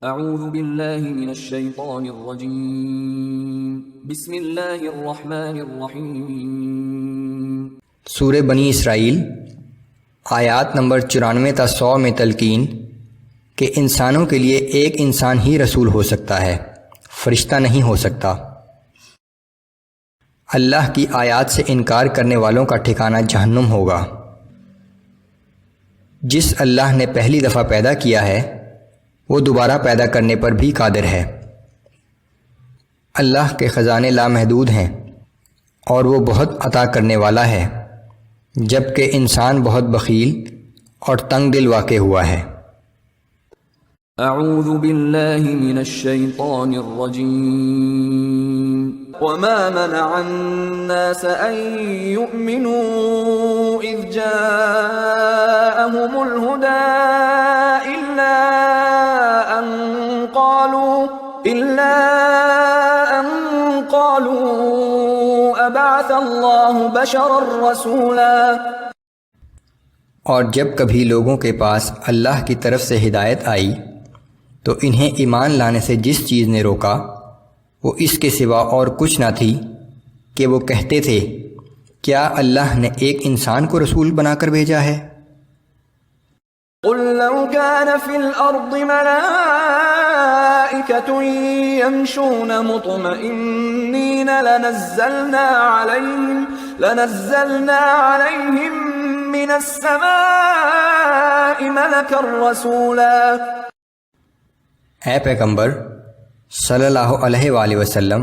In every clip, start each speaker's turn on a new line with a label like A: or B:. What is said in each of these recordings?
A: اعوذ باللہ من الشیطان الرجیم بسم اللہ الرحمن الرحیم۔
B: سورہ بنی اسرائیل آیات نمبر 94 تا 100 میں تلقین کہ انسانوں کے لیے ایک انسان ہی رسول ہو سکتا ہے، فرشتہ نہیں ہو سکتا۔ اللہ کی آیات سے انکار کرنے والوں کا ٹھکانہ جہنم ہوگا۔ جس اللہ نے پہلی دفعہ پیدا کیا ہے وہ دوبارہ پیدا کرنے پر بھی قادر ہے۔ اللہ کے خزانے لامحدود ہیں اور وہ بہت عطا کرنے والا ہے، جبکہ انسان بہت بخیل اور تنگ دل واقع ہوا ہے۔
A: اعوذ باللہ من الشیطان الرجیم۔ وما منع الناس ان يؤمنوا اذ جاءهم الهدى الا ان قالوا ابعث اللہ بشرا رسولا۔
B: اور جب کبھی لوگوں کے پاس اللہ کی طرف سے ہدایت آئی تو انہیں ایمان لانے سے جس چیز نے روکا وہ اس کے سوا اور کچھ نہ تھی کہ وہ کہتے تھے کیا اللہ نے ایک انسان کو رسول بنا کر بھیجا ہے؟
A: قل لو كان في الأرض ملائكة يمشون مطمئنين لنزلنا عليهم من السماء ملكا رسولا۔
B: اے پیغمبر صلی اللہ علیہ وآلہ وسلم،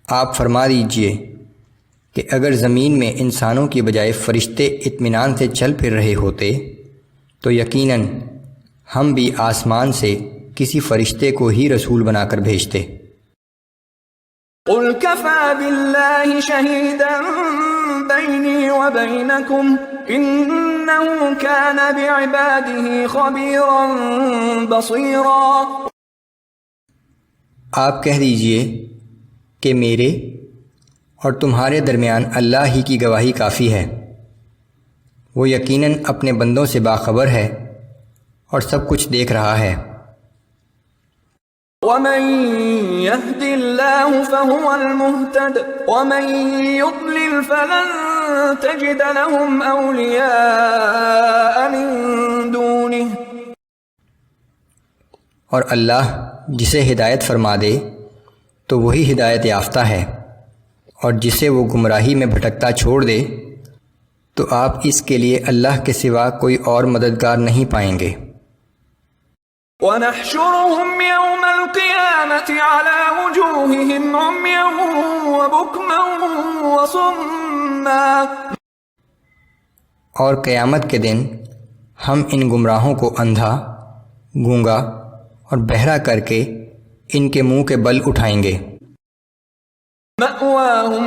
B: آپ فرما دیجئے کہ اگر زمین میں انسانوں کی بجائے فرشتے اطمینان سے چل پھر رہے ہوتے تو یقیناً ہم بھی آسمان سے کسی فرشتے کو ہی رسول بنا کر بھیجتے۔
A: قل كفى بالله شهيدا بيني وبينكم إنه كان بعباده خبيرا بصيرا۔
B: آپ کہہ دیجئے کہ میرے اور تمہارے درمیان اللہ ہی کی گواہی کافی ہے، وہ یقیناً اپنے بندوں سے باخبر ہے اور سب کچھ دیکھ رہا ہے۔
A: وَمَن يَهْدِ اللَّهُ فَهُوَ الْمُهْتَدِ وَمَن يُضْلِلْ فَلَن تَجِدَ لَهُمْ أَوْلِيَاءَ مِن دُونِهِ۔
B: اور اللہ جسے ہدایت فرما دے تو وہی ہدایت یافتہ ہے، اور جسے وہ گمراہی میں بھٹکتا چھوڑ دے تو آپ اس کے لیے اللہ کے سوا کوئی اور مددگار نہیں پائیں گے۔
A: وَنَحْشُرُهُمْ يَوْمَ الْقِيَامَةِ عَلَى وُجُوهِهِمْ عُمْيًا وَبُكْمًا وَصُمًّا۔
B: اور قیامت کے دن ہم ان گمراہوں کو اندھا، گونگا اور بہرا کر کے ان کے منہ کے بل اٹھائیں گے۔
A: مأواهم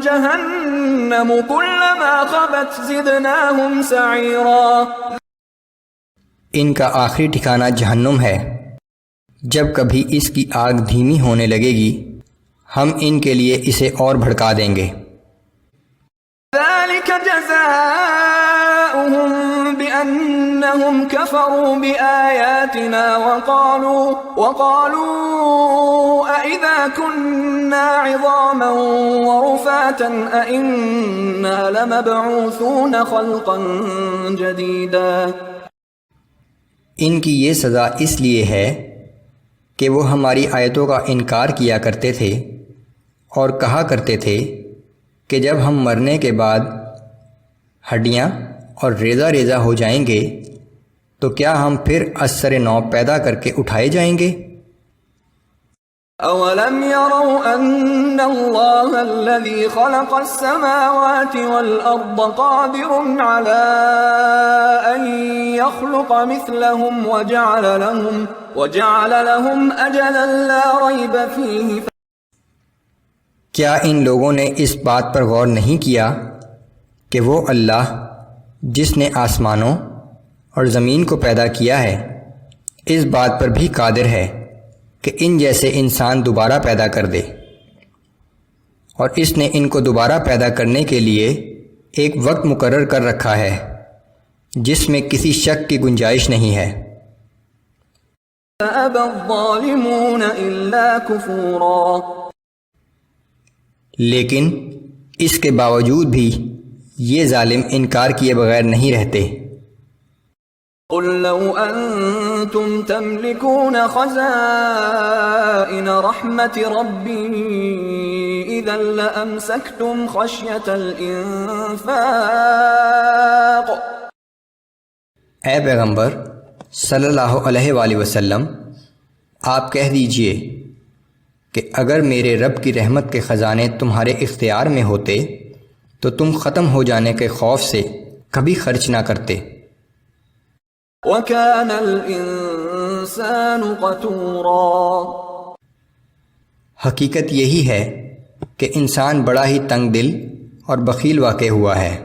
A: جہنم كلما خبت زدناهم سعیرا۔
B: ان کا آخری ٹھکانہ جہنم ہے، جب کبھی اس کی آگ دھیمی ہونے لگے گی ہم ان کے لیے اسے اور بھڑکا دیں گے۔
A: ذلك جزاؤهم بأنهم كفروا بآياتنا وقالوا أئذا كنا عظاما ورفاتا أئنا لمبعوثون خلقا جديدا۔
B: ان کی یہ سزا اس لیے ہے کہ وہ ہماری آیتوں کا انکار کیا کرتے تھے اور کہا کرتے تھے کہ جب ہم مرنے کے بعد ہڈیاں اور ریزہ ریزہ ہو جائیں گے تو کیا ہم پھر از سر نو پیدا کر کے اٹھائے جائیں گے؟
A: اولم يروا ان اللہ الذي خلق السماوات والارض قادر على ان يخلق مثلهم وجعل لهم اجلا لا ریب فیہ۔
B: کیا ان لوگوں نے اس بات پر غور نہیں کیا کہ وہ اللہ جس نے آسمانوں اور زمین کو پیدا کیا ہے اس بات پر بھی قادر ہے کہ ان جیسے انسان دوبارہ پیدا کر دے، اور اس نے ان کو دوبارہ پیدا کرنے کے لیے ایک وقت مقرر کر رکھا ہے جس میں کسی شک کی گنجائش نہیں ہے۔
A: فأبى الظالمون إلا كفورا،
B: لیکن اس کے باوجود بھی یہ ظالم انکار کیے بغیر نہیں رہتے۔
A: قل لو أنتم تملكون خزائن رحمة ربي إذا لأمسكتم خشية الإنفاق۔
B: اے پیغمبر صلی اللہ علیہ وآلہ وسلم، آپ کہہ دیجئے کہ اگر میرے رب کی رحمت کے خزانے تمہارے اختیار میں ہوتے تو تم ختم ہو جانے کے خوف سے کبھی خرچ نہ کرتے۔
A: وَكَانَ الْإِنسَانُ قَتُورًا،
B: حقیقت یہی ہے کہ انسان بڑا ہی تنگ دل اور بخیل واقع ہوا ہے۔